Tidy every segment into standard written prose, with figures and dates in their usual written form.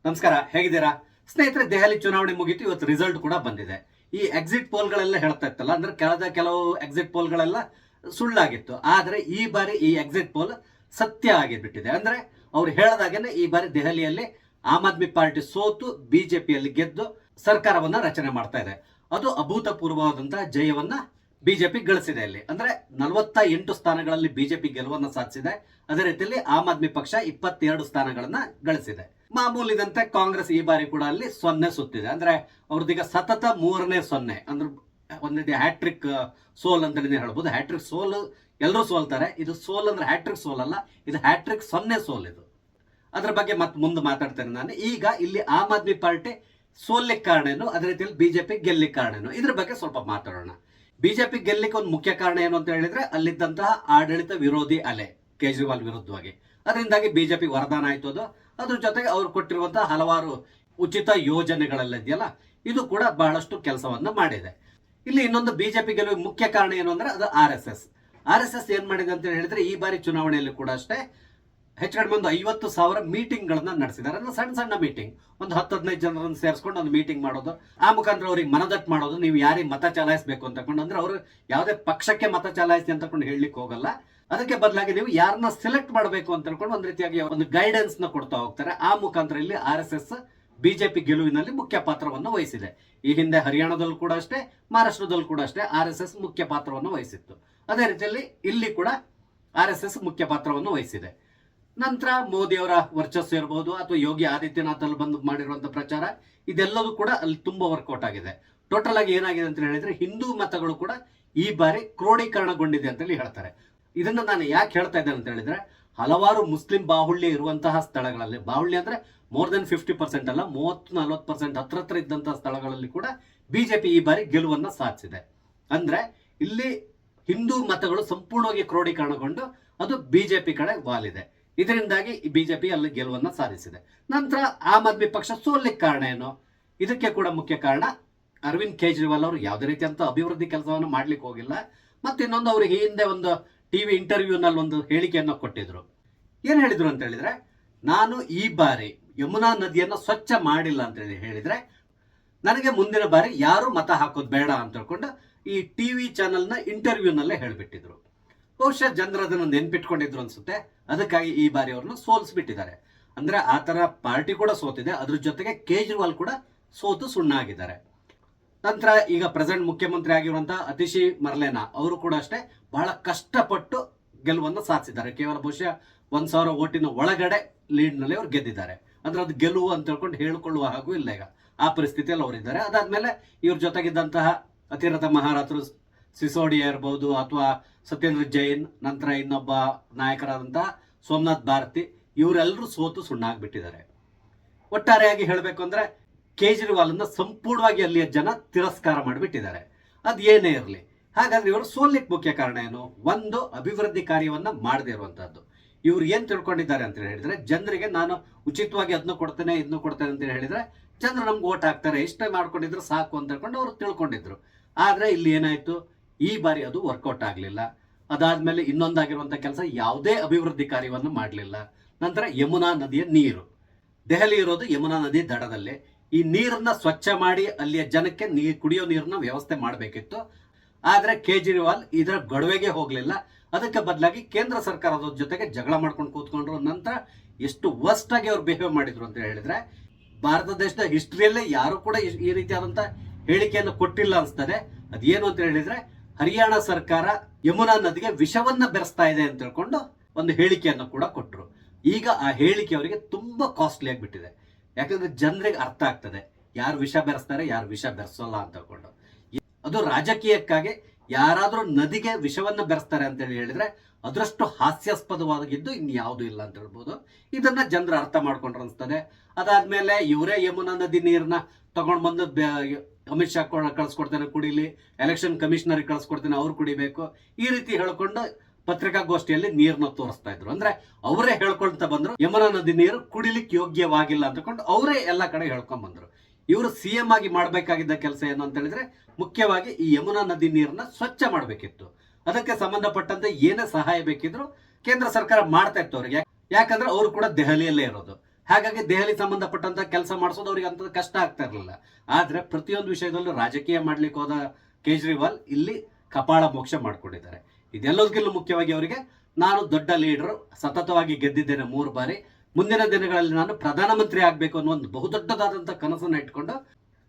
ನಮಸ್ಕಾರ, ಹೇಗಿದ್ದೀರಾ ಸ್ನೇಹಿತರೆ? ದೆಹಲಿ ಚುನಾವಣೆ ಮುಗಿತು, ಇವತ್ತು ರಿಸಲ್ಟ್ ಕೂಡ ಬಂದಿದೆ. ಈ ಎಕ್ಸಿಟ್ ಪೋಲ್ಗಳೆಲ್ಲ ಹೇಳ್ತಾ ಇತ್ತಲ್ಲ, ಅಂದ್ರೆ ಕೆಲವು ಎಕ್ಸಿಟ್ ಪೋಲ್ಗಳೆಲ್ಲ ಸುಳ್ಳಾಗಿತ್ತು. ಆದ್ರೆ ಈ ಬಾರಿ ಈ ಎಕ್ಸಿಟ್ ಪೋಲ್ ಸತ್ಯ ಆಗಿಬಿಟ್ಟಿದೆ. ಅಂದ್ರೆ ಅವ್ರು ಹೇಳ್ದಾಗೇನೆ ಈ ಬಾರಿ ದೆಹಲಿಯಲ್ಲಿ ಆಮ್ ಆದ್ಮಿ ಪಾರ್ಟಿ ಸೋತು ಬಿಜೆಪಿಯಲ್ಲಿ ಗೆದ್ದು ಸರ್ಕಾರವನ್ನ ರಚನೆ ಮಾಡ್ತಾ ಇದೆ. ಅದು ಅಭೂತಪೂರ್ವವಾದಂತಹ ಜಯವನ್ನ ಬಿಜೆಪಿ ಗಳಿಸಿದೆ. ಅಲ್ಲಿ ಅಂದ್ರೆ 48 ಸ್ಥಾನಗಳಲ್ಲಿ ಬಿಜೆಪಿ ಗೆಲುವನ್ನ ಸಾಧಿಸಿದೆ. ಅದೇ ರೀತಿಯಲ್ಲಿ ಆಮ್ ಆದ್ಮಿ ಪಕ್ಷ 22 ಸ್ಥಾನಗಳನ್ನ ಗಳಿಸಿದೆ. ಮಾಮೂಲಿದಂತೆ ಕಾಂಗ್ರೆಸ್ ಈ ಬಾರಿ ಕೂಡ ಅಲ್ಲಿ 0 ಸುತ್ತಿದೆ. ಅಂದ್ರೆ ಅವ್ರದೀಗ ಸತತ 3ನೇ 0. ಅಂದ್ರೆ ಒಂದಿದೆ ಹ್ಯಾಟ್ರಿಕ್ ಸೋಲ್ ಅಂತ ಹೇಳ್ಬೋದು. ಹ್ಯಾಟ್ರಿಕ್ ಸೋಲ್ ಎಲ್ಲರೂ ಸೋಲ್ತಾರೆ, ಇದು ಸೋಲ್ ಅಂದ್ರೆ ಹ್ಯಾಟ್ರಿಕ್ ಸೋಲ್ ಅಲ್ಲ, ಇದು ಹ್ಯಾಟ್ರಿಕ್ 0 ಸೋಲ್. ಇದು ಅದ್ರ ಬಗ್ಗೆ ಮತ್ತೆ ಮುಂದೆ ಮಾತಾಡ್ತೇನೆ ನಾನು. ಈಗ ಇಲ್ಲಿ ಆಮ್ ಆದ್ಮಿ ಪಾರ್ಟಿ ಸೋಲಿಕ್ಕೆ ಕಾರಣ ಏನು, ಅದೇ ರೀತಿಯಲ್ಲಿ ಬಿಜೆಪಿ ಗೆಲ್ಲಿಕ್ಕೆ ಕಾರಣ ಏನು, ಇದ್ರ ಬಗ್ಗೆ ಸ್ವಲ್ಪ ಮಾತಾಡೋಣ. ಬಿಜೆಪಿ ಗೆಲ್ಲಿಕ್ಕೆ ಒಂದು ಮುಖ್ಯ ಕಾರಣ ಏನು ಅಂತ ಹೇಳಿದ್ರೆ ಅಲ್ಲಿದ್ದಂತಹ ಆಡಳಿತ ವಿರೋಧಿ ಅಲೆ ಕೇಜ್ರಿವಾಲ್ ವಿರುದ್ಧವಾಗಿ, ಅದರಿಂದಾಗಿ ಬಿಜೆಪಿ ವರದಾನ ಆಯ್ತು. ಅದ್ರ ಜೊತೆಗೆ ಅವ್ರು ಕೊಟ್ಟಿರುವಂತಹ ಹಲವಾರು ಉಚಿತ ಯೋಜನೆಗಳೆಲ್ಲ ಇದೆಯಲ್ಲ, ಇದು ಕೂಡ ಬಹಳಷ್ಟು ಕೆಲಸವನ್ನ ಮಾಡಿದೆ. ಇಲ್ಲಿ ಇನ್ನೊಂದು ಬಿಜೆಪಿ ಗೆಲುವಿಗೆ ಮುಖ್ಯ ಕಾರಣ ಏನು ಅಂದ್ರೆ ಅದು ಆರ್ ಎಸ್ ಎಸ್ ಏನ್ ಮಾಡಿದೆ ಅಂತ ಹೇಳಿದ್ರೆ ಈ ಬಾರಿ ಚುನಾವಣೆಯಲ್ಲಿ ಕೂಡ ಅಷ್ಟೇ ಹೆಚ್ಚು ಕಡಿಮೆ ಒಂದು 50,000 ಮೀಟಿಂಗ್ ಗಳನ್ನ ನಡೆಸಿದ್ದಾರೆ. ಅಂದ್ರೆ ಸಣ್ಣ ಸಣ್ಣ ಮೀಟಿಂಗ್, ಒಂದು 10-15 ಜನರನ್ನು ಸೇರಿಸ್ಕೊಂಡು ಒಂದು ಮೀಟಿಂಗ್ ಮಾಡೋದು, ಆ ಮುಖಾಂತರ ಅವ್ರಿಗೆ ಮನದಟ್ಟು ಮಾಡೋದು, ನೀವು ಯಾರಿಗೆ ಮತ ಚಲಾಯಿಸಬೇಕು ಅಂತಕೊಂಡು. ಅಂದ್ರೆ ಅವರು ಯಾವುದೇ ಪಕ್ಷಕ್ಕೆ ಮತ ಚಲಾಯಿಸಿ ಅಂತಕೊಂಡು ಹೇಳಲಿಕ್ಕೆ ಹೋಗಲ್ಲ, ಅದಕ್ಕೆ ಬದಲಾಗಿ ನೀವು ಯಾರನ್ನ ಸೆಲೆಕ್ಟ್ ಮಾಡಬೇಕು ಅಂತ ಹೇಳ್ಕೊಂಡು ಒಂದು ರೀತಿಯಾಗಿ ಒಂದು ಗೈಡೆನ್ಸ್ ನ ಕೊಡ್ತಾ ಹೋಗ್ತಾರೆ. ಆ ಮುಖಾಂತರ ಇಲ್ಲಿ ಆರ್ ಎಸ್ ಎಸ್ ಬಿಜೆಪಿ ಗೆಲುವಿನಲ್ಲಿ ಮುಖ್ಯ ಪಾತ್ರವನ್ನು ವಹಿಸಿದೆ. ಈ ಹಿಂದೆ ಹರಿಯಾಣದಲ್ಲೂ ಕೂಡ ಅಷ್ಟೇ, ಮಹಾರಾಷ್ಟ್ರದಲ್ಲೂ ಕೂಡ ಅಷ್ಟೇ ಆರ್ ಎಸ್ ಎಸ್ ಮುಖ್ಯ ಪಾತ್ರವನ್ನು ವಹಿಸಿತ್ತು. ಅದೇ ರೀತಿಯಲ್ಲಿ ಇಲ್ಲಿ ಕೂಡ ಆರ್ ಎಸ್ ಎಸ್ ಮುಖ್ಯ ಪಾತ್ರವನ್ನು ವಹಿಸಿದೆ. ನಂತರ ಮೋದಿ ಅವರ ವರ್ಚಸ್ಸು ಇರಬಹುದು ಅಥವಾ ಯೋಗಿ ಆದಿತ್ಯನಾಥ್ ಅಲ್ಲಿ ಬಂದು ಮಾಡಿರುವಂತಹ ಪ್ರಚಾರ, ಇದೆಲ್ಲದೂ ಕೂಡ ಅಲ್ಲಿ ತುಂಬಾ ವರ್ಕೌಟ್ ಆಗಿದೆ. ಟೋಟಲ್ ಆಗಿ ಏನಾಗಿದೆ ಅಂತ ಹೇಳಿದ್ರೆ ಹಿಂದೂ ಮತಗಳು ಕೂಡ ಈ ಬಾರಿ ಕ್ರೋಢೀಕರಣಗೊಂಡಿದೆ ಅಂತ ಹೇಳಿ ಹೇಳ್ತಾರೆ. ಇದನ್ನ ನಾನು ಯಾಕೆ ಹೇಳ್ತಾ ಇದ್ದೇನೆ ಅಂತ ಹೇಳಿದ್ರೆ ಹಲವಾರು ಮುಸ್ಲಿಂ ಬಾಹುಳ್ಯ ಇರುವಂತಹ ಸ್ಥಳಗಳಲ್ಲಿ, ಬಾಹುಳ್ಯ ಅಂದ್ರೆ ಮೋರ್ ದೆನ್ 50% ಅಲ್ಲ, 30-40% ಹತ್ರ ಇದ್ದಂತಹ ಸ್ಥಳಗಳಲ್ಲಿ ಕೂಡ ಬಿಜೆಪಿ ಈ ಬಾರಿ ಗೆಲುವನ್ನ ಸಾಧಿಸಿದೆ. ಅಂದ್ರೆ ಇಲ್ಲಿ ಹಿಂದೂ ಮತಗಳು ಸಂಪೂರ್ಣವಾಗಿ ಕ್ರೋಢೀಕರಣಗೊಂಡು ಅದು ಬಿಜೆಪಿ ಕಡೆ ವಾಲಿದೆ. ಇದರಿಂದಾಗಿ ಬಿಜೆಪಿ ಅಲ್ಲಿ ಗೆಲುವನ್ನ ಸಾಧಿಸಿದೆ. ನಂತರ ಆಮ್ ಆದ್ಮಿ ಪಕ್ಷ ಸೋಲಿಕ್ಕೆ ಕಾರಣ ಏನು, ಇದಕ್ಕೆ ಕೂಡ ಮುಖ್ಯ ಕಾರಣ ಅರವಿಂದ್ ಕೇಜ್ರಿವಾಲ್ ಅವರು ಯಾವುದೇ ರೀತಿಯಂತ ಅಭಿವೃದ್ಧಿ ಕೆಲಸವನ್ನು ಮಾಡ್ಲಿಕ್ಕೆ ಹೋಗಿಲ್ಲ. ಮತ್ತೆ ಇನ್ನೊಂದು ಅವರಿಗೆ ಹಿಂದೆ ಒಂದು ಟಿವಿ ಇಂಟರ್ವ್ಯೂನಲ್ಲಿ ಒಂದು ಹೇಳಿಕೆಯನ್ನು ಕೊಟ್ಟಿದ್ರು. ಏನ್ ಹೇಳಿದ್ರು ಅಂತ ಹೇಳಿದ್ರೆ, ನಾನು ಈ ಬಾರಿ ಯಮುನಾ ನದಿಯನ್ನು ಸ್ವಚ್ಛ ಮಾಡಿಲ್ಲ ಅಂತ ಹೇಳಿದ್ರೆ ನನಗೆ ಮುಂದಿನ ಬಾರಿ ಯಾರು ಮತ ಹಾಕೋದು ಬೇಡ ಅಂತ ಹೇಳ್ಕೊಂಡು ಈ ಟಿವಿ ಚಾನೆಲ್ನ ಇಂಟರ್ವ್ಯೂನಲ್ಲೇ ಹೇಳ್ಬಿಟ್ಟಿದ್ರು. ಬಹುಶಃ ಜನರು ಅದನ್ನು ನೆನ್ಪಿಟ್ಕೊಂಡಿದ್ರು ಅನ್ಸುತ್ತೆ, ಅದಕ್ಕಾಗಿ ಈ ಬಾರಿ ಅವ್ರನ್ನ ಸೋಲಿಸ್ಬಿಟ್ಟಿದ್ದಾರೆ. ಅಂದ್ರೆ ಆ ತರ ಪಾರ್ಟಿ ಕೂಡ ಸೋತಿದೆ, ಅದ್ರ ಜೊತೆಗೆ ಕೇಜ್ರಿವಾಲ್ ಕೂಡ ಸೋತು ಸುಣ್ಣ ಆಗಿದ್ದಾರೆ. ನಂತರ ಈಗ ಪ್ರೆಸೆಂಟ್ ಮುಖ್ಯಮಂತ್ರಿ ಆಗಿರುವಂತಹ ಅತಿಶಿ ಮರ್ಲೇನಾ ಅವರು ಕೂಡ ಅಷ್ಟೇ ಬಹಳ ಕಷ್ಟಪಟ್ಟು ಗೆಲುವನ್ನು ಸಾಧಿಸಿದ್ದಾರೆ. ಕೇವಲ ಬಹುಶಃ 1,000 ಓಟಿನ ಒಳಗಡೆ ಲೀಡ್ ನಲ್ಲಿ ಅವ್ರು ಗೆದ್ದಿದ್ದಾರೆ. ಅಂದ್ರೆ ಅದು ಗೆಲುವು ಅಂತ ಹೇಳ್ಕೊಂಡು ಹೇಳ್ಕೊಳ್ಳುವ ಹಾಗೂ ಇಲ್ಲ, ಈಗ ಆ ಪರಿಸ್ಥಿತಿಯಲ್ಲಿ ಅವರಿದ್ದಾರೆ. ಅದಾದ್ಮೇಲೆ ಇವ್ರ ಜೊತೆಗಿದ್ದಂತಹ ಅತಿರಥ ಮಹಾರಥರು ಸಿಸೋಡಿಯಾ ಇರಬಹುದು ಅಥವಾ ಸತ್ಯೇಂದ್ರ ಜೈನ್, ನಂತರ ಇನ್ನೊಬ್ಬ ನಾಯಕರಾದಂತಹ ಸೋಮನಾಥ್ ಭಾರತಿ, ಇವರೆಲ್ಲರೂ ಸೋತು ಸುಣ್ಣಾಗ್ಬಿಟ್ಟಿದ್ದಾರೆ. ಒಟ್ಟಾರೆಯಾಗಿ ಹೇಳಬೇಕು ಅಂದ್ರೆ ಕೇಜ್ರಿವಾಲ್ ಅನ್ನ ಸಂಪೂರ್ಣವಾಗಿ ಅಲ್ಲಿಯ ಜನ ತಿರಸ್ಕಾರ ಮಾಡಿಬಿಟ್ಟಿದ್ದಾರೆ. ಅದ್ ಏನೇ ಇರಲಿ, ಹಾಗಾದ್ರೆ ಇವರು ಸೋಲಿಕ್ಕೆ ಮುಖ್ಯ ಕಾರಣ ಏನು? ಒಂದು, ಅಭಿವೃದ್ಧಿ ಕಾರ್ಯವನ್ನ ಮಾಡದೇ ಇರುವಂತಹದ್ದು. ಇವ್ರು ಏನ್ ತಿಳ್ಕೊಂಡಿದ್ದಾರೆ ಅಂತ ಹೇಳಿದ್ರೆ ಜನರಿಗೆ ನಾನು ಉಚಿತವಾಗಿ ಅದನ್ನು ಕೊಡ್ತೇನೆ ಇದನ್ನು ಕೊಡ್ತೇನೆ ಅಂತ ಹೇಳಿದ್ರೆ ಜನರು ನಮ್ಗೆ ಓಟ್ ಹಾಕ್ತಾರೆ, ಇಷ್ಟೇ ಮಾಡ್ಕೊಂಡಿದ್ರು ಸಾಕು ಅಂತ ಹೇಳ್ಕೊಂಡು ಅವ್ರು ತಿಳ್ಕೊಂಡಿದ್ರು. ಆದ್ರೆ ಇಲ್ಲಿ ಏನಾಯ್ತು, ಈ ಬಾರಿ ಅದು ವರ್ಕೌಟ್ ಆಗ್ಲಿಲ್ಲ. ಅದಾದ್ಮೇಲೆ ಇನ್ನೊಂದಾಗಿರುವಂತ ಕೆಲಸ, ಯಾವುದೇ ಅಭಿವೃದ್ಧಿ ಕಾರ್ಯವನ್ನು ಮಾಡಲಿಲ್ಲ. ನಂತರ ಯಮುನಾ ನದಿಯ ನೀರು, ದೆಹಲಿ ಇರೋದು ಯಮುನಾ ನದಿ ದಡದಲ್ಲಿ, ಈ ನೀರನ್ನ ಸ್ವಚ್ಛ ಮಾಡಿ ಅಲ್ಲಿಯ ಜನಕ್ಕೆ ಕುಡಿಯೋ ನೀರನ್ನ ವ್ಯವಸ್ಥೆ ಮಾಡಬೇಕಿತ್ತು. ಆದ್ರೆ ಕೇಜ್ರಿವಾಲ್ ಇದರ ಗೊಡವೆಗೆ ಹೋಗ್ಲಿಲ್ಲ. ಅದಕ್ಕೆ ಬದಲಾಗಿ ಕೇಂದ್ರ ಸರ್ಕಾರದ ಜೊತೆಗೆ ಜಗಳ ಮಾಡ್ಕೊಂಡು ಕೂತ್ಕೊಂಡ್ರು. ನಂತರ ಎಷ್ಟು ವರ್ಸ್ಟ್ ಆಗಿ ಅವ್ರು ಬಿಹೇವ್ ಮಾಡಿದ್ರು ಅಂತ ಹೇಳಿದ್ರೆ ಭಾರತ ದೇಶದ ಹಿಸ್ಟ್ರಿಯಲ್ಲೇ ಯಾರು ಕೂಡ ಈ ರೀತಿಯಾದಂತ ಹೇಳಿಕೆಯನ್ನು ಕೊಟ್ಟಿಲ್ಲ ಅನ್ಸ್ತದೆ. ಅದೇನು ಅಂತ ಹೇಳಿದ್ರೆ ಹರಿಯಾಣ ಸರ್ಕಾರ ಯಮುನಾ ನದಿಗೆ ವಿಷವನ್ನ ಬೆರೆಸ್ತಾ ಇದೆ ಅಂತ ಹೇಳ್ಕೊಂಡು ಒಂದು ಹೇಳಿಕೆಯನ್ನು ಕೂಡ ಕೊಟ್ಟರು. ಈಗ ಆ ಹೇಳಿಕೆ ಅವರಿಗೆ ತುಂಬಾ ಕಾಸ್ಟ್ಲಿ ಆಗಿಬಿಟ್ಟಿದೆ. ಯಾಕಂದ್ರೆ ಜನರಿಗೆ ಅರ್ಥ ಆಗ್ತದೆ ಯಾರು ವಿಷ ಬೆರೆಸ್ತಾರೆ ಯಾರು ವಿಷ ಬೆರೆಸೋಲ್ಲ ಅಂತ ಹೇಳ್ಕೊಂಡು. ಅದು ರಾಜಕೀಯಕ್ಕಾಗಿ ಯಾರಾದ್ರೂ ನದಿಗೆ ವಿಷವನ್ನ ಬೆರೆಸ್ತಾರೆ ಅಂತ ಹೇಳಿದ್ರೆ ಅದರಷ್ಟು ಹಾಸ್ಯಾಸ್ಪದವಾಗಿದ್ದು ಇನ್ಯಾವುದೂ ಇಲ್ಲ ಅಂತ ಹೇಳ್ಬೋದು. ಇದನ್ನ ಜನರು ಅರ್ಥ ಮಾಡ್ಕೊಂಡ್ರು ಅನ್ಸ್ತದೆ. ಅದಾದ್ಮೇಲೆ ಇವರೇ ಯಮುನಾ ನದಿ ನೀರನ್ನ ತಗೊಂಡ್ ಬಂದು ಅಮಿತ್ ಶಾ ಕಳ್ಸ್ಕೊಡ್ತೇನೆ ಕುಡಿಲಿ, ಎಲೆಕ್ಷನ್ ಕಮಿಷನರ್ ಕಳ್ಸ್ಕೊಡ್ತೇನೆ ಅವ್ರು ಕುಡಿಬೇಕು, ಈ ರೀತಿ ಹೇಳ್ಕೊಂಡು ಪತ್ರಿಕಾಗೋಷ್ಠಿಯಲ್ಲಿ ನೀರನ್ನ ತೋರಿಸ್ತಾ ಇದ್ರು. ಅಂದ್ರೆ ಅವರೇ ಹೇಳ್ಕೊಳ್ತಾ ಬಂದ್ರು ಯಮುನಾ ನದಿ ನೀರು ಕುಡಿಲಿಕ್ಕೆ ಯೋಗ್ಯವಾಗಿಲ್ಲ ಅಂತಕೊಂಡು ಅವರೇ ಎಲ್ಲಾ ಕಡೆ ಹೇಳ್ಕೊಂಡ್ ಬಂದ್ರು. ಇವರು ಸಿಎಂ ಆಗಿ ಮಾಡಬೇಕಾಗಿದ್ದ ಕೆಲಸ ಏನು ಅಂತ ಹೇಳಿದ್ರೆ ಮುಖ್ಯವಾಗಿ ಈ ಯಮುನಾ ನದಿ ನೀರನ್ನ ಸ್ವಚ್ಛ ಮಾಡಬೇಕಿತ್ತು. ಅದಕ್ಕೆ ಸಂಬಂಧಪಟ್ಟಂತೆ ಏನೇ ಸಹಾಯ ಬೇಕಿದ್ರು ಕೇಂದ್ರ ಸರ್ಕಾರ ಮಾಡ್ತಾ ಇತ್ತು ಅವ್ರಿಗೆ. ಯಾಕಂದ್ರೆ ಅವರು ಕೂಡ ದೆಹಲಿಯಲ್ಲೇ ಇರೋದು. ಹಾಗಾಗಿ ದೆಹಲಿ ಸಂಬಂಧಪಟ್ಟಂತ ಕೆಲಸ ಮಾಡಿಸೋದು ಅವ್ರಿಗೆ ಅಂತ ಕಷ್ಟ ಆಗ್ತಾ ಇರಲಿಲ್ಲ. ಆದ್ರೆ ಪ್ರತಿಯೊಂದು ವಿಷಯದಲ್ಲೂ ರಾಜಕೀಯ ಮಾಡ್ಲಿಕ್ಕೆ ಹೋದ ಕೇಜ್ರಿವಾಲ್ ಇಲ್ಲಿ ಕಪಾಳ ಮೋಕ್ಷ ಮಾಡ್ಕೊಂಡಿದ್ದಾರೆ. ಇದೆಲ್ಲದಕ್ಕಿಂತ ಮುಖ್ಯವಾಗಿ ಅವರಿಗೆ ನಾನು ದೊಡ್ಡ ಲೀಡರ್, ಸತತವಾಗಿ ಗೆದ್ದಿದ್ದೇನೆ 3 ಬಾರಿ, ಮುಂದಿನ ದಿನಗಳಲ್ಲಿ ನಾನು ಪ್ರಧಾನಮಂತ್ರಿ ಆಗ್ಬೇಕು ಅನ್ನೋ ಒಂದು ಬಹುದೊಡ್ಡದಾದಂತಹ ಕನಸನ್ನ ಇಟ್ಕೊಂಡು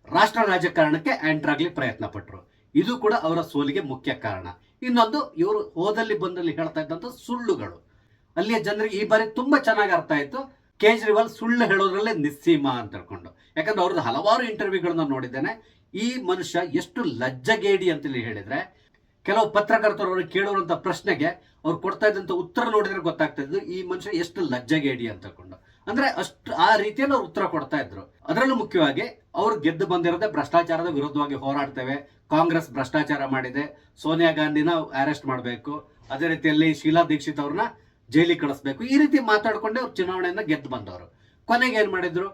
ರಾಷ್ಟ್ರ ರಾಜಕಾರಣಕ್ಕೆ ಎಂಟರ್ ಆಗ್ಲಿ ಪ್ರಯತ್ನ ಪಟ್ಟರು. ಇದು ಕೂಡ ಅವರ ಸೋಲಿಗೆ ಮುಖ್ಯ ಕಾರಣ. ಇನ್ನೊಂದು, ಇವರು ಹೋದಲ್ಲಿ ಬಂದಲ್ಲಿ ಹೇಳ್ತಾ ಇದ್ದಂತ ಸುಳ್ಳುಗಳು ಅಲ್ಲಿಯ ಜನರಿಗೆ ಈ ಬಾರಿ ತುಂಬಾ ಚೆನ್ನಾಗಿ ಅರ್ಥ ಆಯ್ತು. ಕೇಜ್ರಿವಾಲ್ ಸುಳ್ಳು ಹೇಳೋದ್ರಲ್ಲೇ ನಿಸ್ಸೀಮ ಅಂತ ಹೇಳ್ಕೊಂಡು. ಯಾಕಂದ್ರೆ ಅವ್ರದ್ದು ಹಲವಾರು ಇಂಟರ್ವ್ಯೂಗಳನ್ನ ನೋಡಿದ್ದೇನೆ. ಈ ಮನುಷ್ಯ ಎಷ್ಟು ಲಜ್ಜಗೇಡಿ ಅಂತೇಳಿ ಹೇಳಿದ್ರೆ, ಕೆಲವು ಪತ್ರಕರ್ತರು ಅವ್ರಿಗೆ ಕೇಳೋರಂತ ಪ್ರಶ್ನೆಗೆ ಅವ್ರು ಕೊಡ್ತಾ ಇದ್ದಂತ ಉತ್ತರ ನೋಡಿದ್ರೆ ಗೊತ್ತಾಗ್ತಾ ಇದ್ದು ಈ ಮನುಷ್ಯ ಎಷ್ಟು ಲಜ್ಜಗೇಡಿ ಅಂತ ಹೇಳ್ಕೊಂಡು. ಅಂದ್ರೆ ಅಷ್ಟು ಆ ರೀತಿಯಲ್ಲಿ ಅವ್ರು ಉತ್ತರ ಕೊಡ್ತಾ ಇದ್ರು. ಅದರಲ್ಲೂ ಮುಖ್ಯವಾಗಿ ಅವ್ರು ಗೆದ್ದು ಬಂದಿರೋದೇ ಭ್ರಷ್ಟಾಚಾರದ ವಿರುದ್ಧವಾಗಿ ಹೋರಾಡ್ತೇವೆ, ಕಾಂಗ್ರೆಸ್ ಭ್ರಷ್ಟಾಚಾರ ಮಾಡಿದೆ, ಸೋನಿಯಾ ಗಾಂಧಿನ ಅರೆಸ್ಟ್ ಮಾಡಬೇಕು, ಅದೇ ರೀತಿಯಲ್ಲಿ ಶೀಲಾ ದೀಕ್ಷಿತ್ ಅವ್ರನ್ನ ಜೈಲಿಗೆ ಕಳಿಸ್ಬೇಕು, ಈ ರೀತಿ ಮಾತಾಡ್ಕೊಂಡೆ ಅವ್ರು ಚುನಾವಣೆಯನ್ನ ಗೆದ್ದು ಬಂದವರು. ಕೊನೆಗೆ ಏನ್ ಮಾಡಿದ್ರು,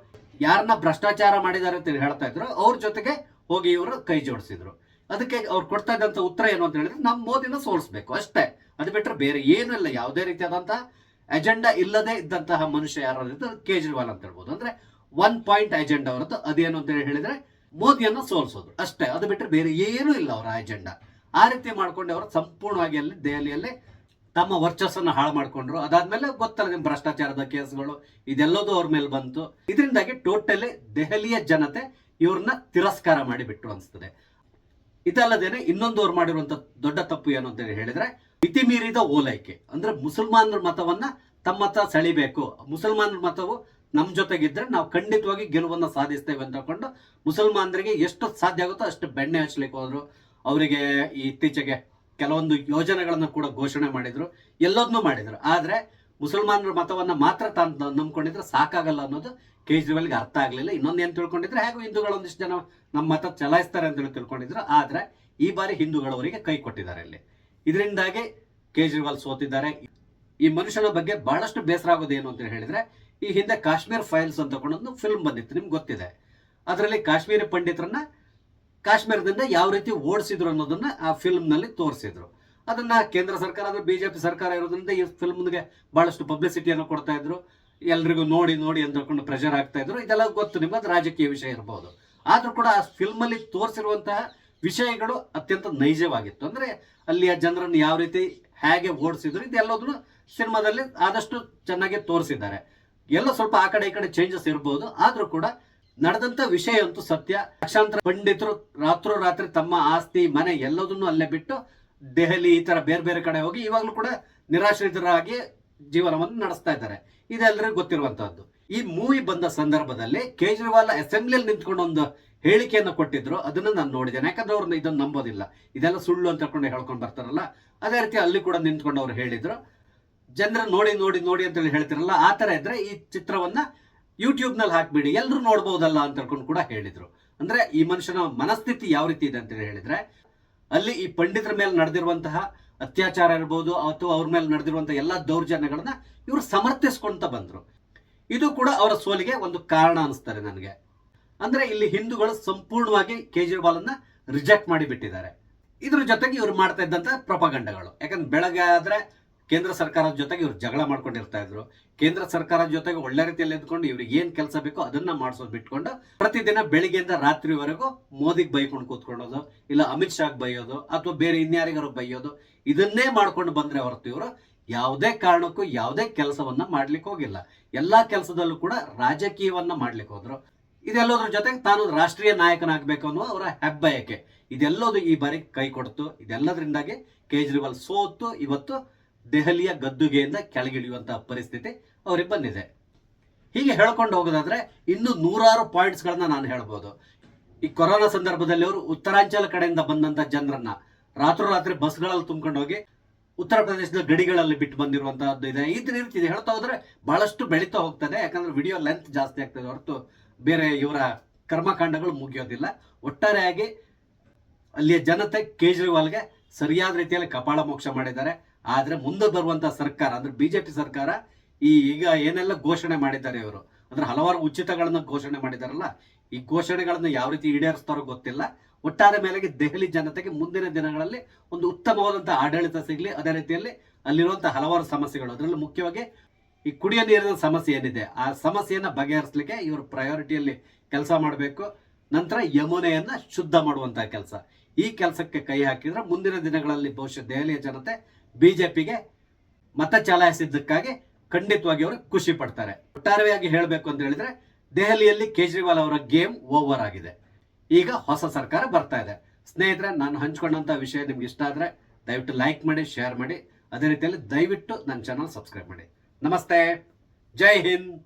ಯಾರನ್ನ ಭ್ರಷ್ಟಾಚಾರ ಮಾಡಿದ್ದಾರೆ ಅಂತ ಹೇಳ್ತಾ ಇದ್ರು ಅವ್ರ ಜೊತೆಗೆ ಹೋಗಿ ಇವರು ಕೈ ಜೋಡಿಸಿದ್ರು. ಅದಕ್ಕೆ ಅವ್ರು ಕೊಡ್ತಾ ಇದ್ದಂತ ಉತ್ತರ ಏನು ಅಂತ ಹೇಳಿದ್ರೆ, ನಮ್ಮ ಮೋದಿನ ಸೋಲಿಸಬೇಕು ಅಷ್ಟೇ, ಅದು ಬಿಟ್ಟರೆ ಬೇರೆ ಏನೂ ಇಲ್ಲ. ಯಾವುದೇ ರೀತಿಯಾದಂತಹ ಅಜೆಂಡಾ ಇಲ್ಲದೆ ಇದ್ದಂತಹ ಮನುಷ್ಯ ಯಾರು ಕೇಜ್ರಿವಾಲ್ ಅಂತ ಹೇಳ್ಬೋದು. ಅಂದ್ರೆ 1 ಪಾಯಿಂಟ್ ಅಜೆಂಡಾ ಅವರದ್ದು. ಅದೇನು ಅಂತ ಹೇಳಿದ್ರೆ ಮೋದಿಯನ್ನ ಸೋಲಿಸೋದು ಅಷ್ಟೇ, ಅದು ಬಿಟ್ಟರೆ ಬೇರೆ ಏನೂ ಇಲ್ಲ ಅವರ ಅಜೆಂಡಾ. ಆ ರೀತಿ ಮಾಡ್ಕೊಂಡು ಅವರು ಸಂಪೂರ್ಣವಾಗಿ ಅಲ್ಲಿ ದೆಹಲಿಯಲ್ಲಿ ತಮ್ಮ ವರ್ಚಸ್ಸನ್ನು ಹಾಳು ಮಾಡ್ಕೊಂಡ್ರು. ಅದಾದ್ಮೇಲೆ ಗೊತ್ತಲ್ಲ ನಿಮ್ ಭ್ರಷ್ಟಾಚಾರದ ಕೇಸ್ಗಳು ಇದೆಲ್ಲದೂ ಅವ್ರ ಮೇಲೆ ಬಂತು. ಇದರಿಂದಾಗಿ ಟೋಟಲಿ ದೆಹಲಿಯ ಜನತೆ ಇವ್ರನ್ನ ತಿರಸ್ಕಾರ ಮಾಡಿಬಿಟ್ರು ಅನ್ಸ್ತದೆ. ಇದಲ್ಲದೇನೆ ಇನ್ನೊಂದು ಅವ್ರು ಮಾಡಿರುವಂತ ದೊಡ್ಡ ತಪ್ಪು ಏನು ಅಂತ ಹೇಳಿದ್ರೆ, ಮಿತಿ ಮೀರಿದ ಓಲೈಕೆ. ಅಂದ್ರೆ ಮುಸಲ್ಮಾನರ ಮತವನ್ನ ತಮ್ಮ ಹತ್ರ ಸೆಳಿಬೇಕು, ಮುಸಲ್ಮಾನರ ಮತವು ನಮ್ ಜೊತೆಗಿದ್ರೆ ನಾವು ಖಂಡಿತವಾಗಿ ಗೆಲುವನ್ನ ಸಾಧಿಸ್ತೇವೆ ಅಂತ ಕೊಂಡು ಮುಸಲ್ಮಾನರಿಗೆ ಎಷ್ಟು ಸಾಧ್ಯ ಆಗುತ್ತೋ ಅಷ್ಟು ಬೆಣ್ಣೆ ಹಚ್ಚಲಿಕ್ಕೆ ಹೋದ್ರು. ಅವರಿಗೆ ಇತ್ತೀಚೆಗೆ ಕೆಲವೊಂದು ಯೋಜನೆಗಳನ್ನು ಕೂಡ ಘೋಷಣೆ ಮಾಡಿದ್ರು, ಎಲ್ಲದನ್ನೂ ಮಾಡಿದ್ರು. ಆದ್ರೆ ಮುಸಲ್ಮಾನರ ಮತವನ್ನ ಮಾತ್ರ ತಾನು ನಂಬ್ಕೊಂಡಿದ್ರೆ ಸಾಕಾಗಲ್ಲ ಅನ್ನೋದು ಕೇಜ್ರಿವಾಲ್ಗೆ ಅರ್ಥ ಆಗ್ಲಿಲ್ಲ. ಇನ್ನೊಂದು ಏನ್ ತಿಳ್ಕೊಂಡಿದ್ರೆ, ಹೇಗೂ ಹಿಂದೂಗಳು ಒಂದಿಷ್ಟು ಜನ ನಮ್ಮ ಮತ ಚಲಾಯಿಸ್ತಾರೆ ಅಂತ ತಿಳ್ಕೊಂಡಿದ್ರು. ಆದ್ರೆ ಈ ಬಾರಿ ಹಿಂದೂಗಳವರಿಗೆ ಕೈ ಕೊಟ್ಟಿದ್ದಾರೆ ಇಲ್ಲಿ. ಇದರಿಂದಾಗಿ ಕೇಜ್ರಿವಾಲ್ ಸೋತಿದ್ದಾರೆ. ಈ ಮನುಷ್ಯನ ಬಗ್ಗೆ ಬಹಳಷ್ಟು ಬೇಸರ ಆಗೋದು ಏನು ಅಂತ ಹೇಳಿದ್ರೆ, ಈ ಹಿಂದೆ ಕಾಶ್ಮೀರ್ ಫೈಲ್ಸ್ ಅಂತ ಒಂದು ಫಿಲ್ಮ್ ಬಂದಿತ್ತು, ನಿಮ್ಗೆ ಗೊತ್ತಿದೆ. ಅದರಲ್ಲಿ ಕಾಶ್ಮೀರಿ ಪಂಡಿತರನ್ನ ಕಾಶ್ಮೀರದಿಂದ ಯಾವ ರೀತಿ ಓಡಿಸಿದ್ರು ಅನ್ನೋದನ್ನ ಆ ಫಿಲ್ಮ್ ನಲ್ಲಿ ತೋರಿಸಿದ್ರು. ಅದನ್ನ ಕೇಂದ್ರ ಸರ್ಕಾರ, ಅಂದ್ರೆ ಬಿಜೆಪಿ ಸರ್ಕಾರ ಇರೋದ್ರಿಂದ ಈ ಫಿಲ್ಮ್ಗೆ ಬಹಳಷ್ಟು ಪಬ್ಲಿಸಿಟಿಯನ್ನು ಕೊಡ್ತಾ ಇದ್ರು, ಎಲ್ರಿಗೂ ನೋಡಿ ನೋಡಿ ಅಂತ ಹೇಳ್ಕೊಂಡು ಪ್ರೆಷರ್ ಆಗ್ತಾ ಇದ್ರು. ಇದೆಲ್ಲ ಗೊತ್ತು ನಿಮ್ಗೆ, ಅದು ರಾಜಕೀಯ ವಿಷಯ ಇರಬಹುದು. ಆದ್ರೂ ಕೂಡ ಆ ಫಿಲ್ಮ್ ಅಲ್ಲಿ ತೋರಿಸಿರುವಂತಹ ವಿಷಯಗಳು ಅತ್ಯಂತ ನೈಜವಾಗಿತ್ತು. ಅಂದ್ರೆ ಅಲ್ಲಿಯ ಜನರನ್ನು ಯಾವ ರೀತಿ ಹೇಗೆ ಓಡಿಸಿದ್ರು ಇದೆಲ್ಲದನ್ನು ಸಿನಿಮಾದಲ್ಲಿ ಆದಷ್ಟು ಚೆನ್ನಾಗಿ ತೋರಿಸಿದ್ದಾರೆ. ಎಲ್ಲ ಸ್ವಲ್ಪ ಆ ಕಡೆ ಈ ಕಡೆ ಚೇಂಜಸ್ ಇರಬಹುದು, ಆದ್ರೂ ಕೂಡ ನಡೆದಂತ ವಿಷಯ ಅಂತೂ ಸತ್ಯ. ಲಕ್ಷಾಂತರ ಪಂಡಿತರು ರಾತ್ರೋರಾತ್ರಿ ತಮ್ಮ ಆಸ್ತಿ ಮನೆ ಎಲ್ಲದನ್ನು ಅಲ್ಲೇ ಬಿಟ್ಟು ದೆಹಲಿ ಈ ತರ ಬೇರೆ ಬೇರೆ ಕಡೆ ಹೋಗಿ ಇವಾಗಲೂ ಕೂಡ ನಿರಾಶ್ರಿತರಾಗಿ ಜೀವನವನ್ನು ನಡೆಸ್ತಾ ಇದ್ದಾರೆ. ಇದೆಲ್ಲರಿಗೂ ಗೊತ್ತಿರುವಂತಹದ್ದು. ಈ ಮೂವಿ ಬಂದ ಸಂದರ್ಭದಲ್ಲಿ ಕೇಜ್ರಿವಾಲ್ ಅಸೆಂಬ್ಲಿಯಲ್ಲಿ ನಿಂತ್ಕೊಂಡು ಒಂದು ಹೇಳಿಕೆಯನ್ನು ಕೊಟ್ಟಿದ್ರು, ಅದನ್ನ ನಾನು ನೋಡಿದ್ದೇನೆ. ಯಾಕಂದ್ರೆ ಅವ್ರನ್ನ ಇದನ್ನು ನಂಬೋದಿಲ್ಲ, ಇದೆಲ್ಲ ಸುಳ್ಳು ಅಂತ ಹೇಳ್ಕೊಂಡು ಹೇಳ್ಕೊಂಡು ಬರ್ತಾರಲ್ಲ, ಅದೇ ರೀತಿ ಅಲ್ಲಿ ಕೂಡ ನಿಂತ್ಕೊಂಡು ಅವ್ರು ಹೇಳಿದ್ರು, ಜನರ ನೋಡಿ ನೋಡಿ ನೋಡಿ ಅಂತ ಹೇಳಿ ಹೇಳ್ತಿರಲ್ಲ, ಆ ತರ ಇದ್ರೆ ಈ ಚಿತ್ರವನ್ನ ಯೂಟ್ಯೂಬ್ ನಲ್ಲಿ ಹಾಕ್ಬಿಡಿ, ಎಲ್ಲರೂ ನೋಡ್ಬಹುದಲ್ಲ ಅಂತ ಹೇಳ್ಕೊಂಡು ಕೂಡ ಹೇಳಿದ್ರು. ಅಂದ್ರೆ ಈ ಮನುಷ್ಯನ ಮನಸ್ಥಿತಿ ಯಾವ ರೀತಿ ಇದೆ ಅಂತ ಹೇಳಿದ್ರೆ, ಅಲ್ಲಿ ಈ ಪಂಡಿತರ ಮೇಲೆ ನಡೆದಿರುವಂತಹ ಅತ್ಯಾಚಾರ ಇರ್ಬೋದು ಅಥವಾ ಅವ್ರ ಮೇಲೆ ನಡೆದಿರುವಂತಹ ಎಲ್ಲಾ ದೌರ್ಜನ್ಯಗಳನ್ನ ಇವರು ಸಮರ್ಥಿಸ್ಕೊಂತ ಬಂದ್ರು. ಇದು ಕೂಡ ಅವರ ಸೋಲಿಗೆ ಒಂದು ಕಾರಣ ಅನಿಸ್ತಾರೆ ನನಗೆ. ಅಂದ್ರೆ ಇಲ್ಲಿ ಹಿಂದೂಗಳು ಸಂಪೂರ್ಣವಾಗಿ ಕೇಜ್ರಿವಾಲ್ ಅನ್ನ ರಿಜೆಕ್ಟ್ ಮಾಡಿ ಬಿಟ್ಟಿದ್ದಾರೆ. ಇದ್ರ ಜೊತೆಗೆ ಇವ್ರು ಮಾಡ್ತಾ ಇದ್ದಂತ ಪ್ರೊಪಗಂಡಗಳು, ಯಾಕಂದ್ರೆ ಬೆಳಗ್ಗೆ ಆದ್ರೆ ಕೇಂದ್ರ ಸರ್ಕಾರದ ಜೊತೆಗೆ ಇವ್ರು ಜಗಳ ಮಾಡ್ಕೊಂಡಿರ್ತಾ ಇದ್ರು. ಕೇಂದ್ರ ಸರ್ಕಾರದ ಜೊತೆಗೆ ಒಳ್ಳೆ ರೀತಿಯಲ್ಲಿ ಎದ್ಕೊಂಡು ಇವ್ರಿಗೆ ಏನ್ ಕೆಲಸ ಬೇಕೋ ಅದನ್ನ ಮಾಡಿಸೋದು ಬಿಟ್ಕೊಂಡು ಪ್ರತಿದಿನ ಬೆಳಿಗ್ಗೆಯಿಂದ ರಾತ್ರಿವರೆಗೂ ಮೋದಿಗೆ ಬೈಕೊಂಡು ಕೂತ್ಕೊಳ್ಳೋದು, ಇಲ್ಲ ಅಮಿತ್ ಶಾಗ್ ಬೈಯೋದು ಅಥವಾ ಬೇರೆ ಇನ್ಯಾರಿಗಾರು ಬೈಯೋದು, ಇದನ್ನೇ ಮಾಡ್ಕೊಂಡು ಬಂದ್ರೆ ಹೊರತು ಇವರು ಯಾವುದೇ ಕಾರಣಕ್ಕೂ ಯಾವುದೇ ಕೆಲಸವನ್ನ ಮಾಡ್ಲಿಕ್ಕೆ ಹೋಗಿಲ್ಲ. ಎಲ್ಲಾ ಕೆಲಸದಲ್ಲೂ ಕೂಡ ರಾಜಕೀಯವನ್ನ ಮಾಡ್ಲಿಕ್ಕೆ ಹೋದ್ರು. ಇದೆಲ್ಲೋದ್ರ ಜೊತೆಗೆ ತಾನು ರಾಷ್ಟ್ರೀಯ ನಾಯಕನಾಗಬೇಕು ಅನ್ನೋ ಅವರ ಹೆಬ್ಬಯಕೆ, ಇದೆಲ್ಲದು ಈ ಬಾರಿ ಕೈ ಕೊಡ್ತು. ಇದೆಲ್ಲದರಿಂದಾಗಿ ಕೇಜ್ರಿವಾಲ್ ಸೋತು ಇವತ್ತು ದೆಹಲಿಯ ಗದ್ದುಗೆಯಿಂದ ಕೆಳಗಿಳಿಯುವಂತಹ ಪರಿಸ್ಥಿತಿ ಅವ್ರಿಗೆ ಬಂದಿದೆ. ಹೀಗೆ ಹೇಳ್ಕೊಂಡು ಹೋಗೋದಾದ್ರೆ ಇನ್ನು ನೂರಾರು ಪಾಯಿಂಟ್ಸ್ ಗಳನ್ನ ನಾನು ಹೇಳ್ಬೋದು. ಈ ಕೊರೋನಾ ಸಂದರ್ಭದಲ್ಲಿ ಅವರು ಉತ್ತರಾಂಚಲ ಕಡೆಯಿಂದ ಬಂದಂತ ಜನರನ್ನ ರಾತ್ರೋರಾತ್ರಿ ಬಸ್ಗಳಲ್ಲಿ ತುಂಬಿಕೊಂಡು ಹೋಗಿ ಉತ್ತರ ಪ್ರದೇಶದ ಗಡಿಗಳಲ್ಲಿ ಬಿಟ್ಟು ಬಂದಿರುವಂತಹದ್ದು ಇದೆ. ಈ ರೀತಿ ಹೇಳ್ತಾ ಹೋದ್ರೆ ಬಹಳಷ್ಟು ಬೆಳೀತಾ ಹೋಗ್ತದೆ, ಯಾಕಂದ್ರೆ ವಿಡಿಯೋ ಲೆಂತ್ ಜಾಸ್ತಿ ಆಗ್ತದೆ ಹೊರತು ಬೇರೆ ಇವರ ಕರ್ಮಕಾಂಡಗಳು ಮುಗಿಯೋದಿಲ್ಲ. ಒಟ್ಟಾರೆಯಾಗಿ ಅಲ್ಲಿಯ ಜನತೆ ಕೇಜ್ರಿವಾಲ್ಗೆ ಸರಿಯಾದ ರೀತಿಯಲ್ಲಿ ಕಪಾಳ ಮೋಕ್ಷ ಮಾಡಿದ್ದಾರೆ. ಆದ್ರೆ ಮುಂದೆ ಬರುವಂತಹ ಸರ್ಕಾರ ಅಂದ್ರೆ ಬಿಜೆಪಿ ಸರ್ಕಾರ ಈಗ ಏನೆಲ್ಲ ಘೋಷಣೆ ಮಾಡಿದ್ದಾರೆ ಇವರು, ಅಂದ್ರೆ ಹಲವಾರು ಉಚಿತಗಳನ್ನ ಘೋಷಣೆ ಮಾಡಿದಾರಲ್ಲ, ಈ ಘೋಷಣೆಗಳನ್ನ ಯಾವ ರೀತಿ ಈಡೇರಿಸ್ತಾರೋ ಗೊತ್ತಿಲ್ಲ. ಒಟ್ಟಾರೆ ಮೇಲೆಗೆ ದೆಹಲಿ ಜನತೆಗೆ ಮುಂದಿನ ದಿನಗಳಲ್ಲಿ ಒಂದು ಉತ್ತಮವಾದಂತಹ ಆಡಳಿತ ಸಿಗ್ಲಿ, ಅದೇ ರೀತಿಯಲ್ಲಿ ಅಲ್ಲಿರುವಂತಹ ಹಲವಾರು ಸಮಸ್ಯೆಗಳು, ಅದರಲ್ಲಿ ಮುಖ್ಯವಾಗಿ ಈ ಕುಡಿಯೋ ನೀರಿನ ಸಮಸ್ಯೆ ಏನಿದೆ ಆ ಸಮಸ್ಯೆಯನ್ನು ಬಗೆಹರಿಸಲಿಕ್ಕೆ ಇವರು ಪ್ರಯಾರಿಟಿಯಲ್ಲಿ ಕೆಲಸ ಮಾಡಬೇಕು. ನಂತರ ಯಮುನೆಯನ್ನು ಶುದ್ಧ ಮಾಡುವಂತಹ ಕೆಲಸ, ಈ ಕೆಲಸಕ್ಕೆ ಕೈ ಹಾಕಿದ್ರೆ ಮುಂದಿನ ದಿನಗಳಲ್ಲಿ ಬಹುಶಃ ದೆಹಲಿಯ ಜನತೆ ಬಿಜೆಪಿಗೆ ಮತ ಚಲಾಯಿಸಿದ್ದಕ್ಕಾಗಿ ಖಂಡಿತವಾಗಿ ಅವರು ಖುಷಿ ಪಡ್ತಾರೆ. ಒಟ್ಟಾರೆಯಾಗಿ ಹೇಳಬೇಕು ಅಂತ ಹೇಳಿದ್ರೆ ದೆಹಲಿಯಲ್ಲಿ ಕೇಜ್ರಿವಾಲ್ ಅವರ ಗೇಮ್ ಓವರ್ ಆಗಿದೆ. ಈಗ ಹೊಸ ಸರ್ಕಾರ ಬರ್ತಾ ಇದೆ. ಸ್ನೇಹಿತರೆ, ನಾನು ಹಂಚ್ಕೊಂಡಂಥ ವಿಷಯ ನಿಮ್ಗೆ ಇಷ್ಟ ಆದರೆ ದಯವಿಟ್ಟು ಲೈಕ್ ಮಾಡಿ, ಶೇರ್ ಮಾಡಿ. ಅದೇ ರೀತಿಯಲ್ಲಿ ದಯವಿಟ್ಟು ನನ್ನ ಚಾನಲ್ ಸಬ್ಸ್ಕ್ರೈಬ್ ಮಾಡಿ. ನಮಸ್ತೆ, ಜೈ ಹಿಂದ್.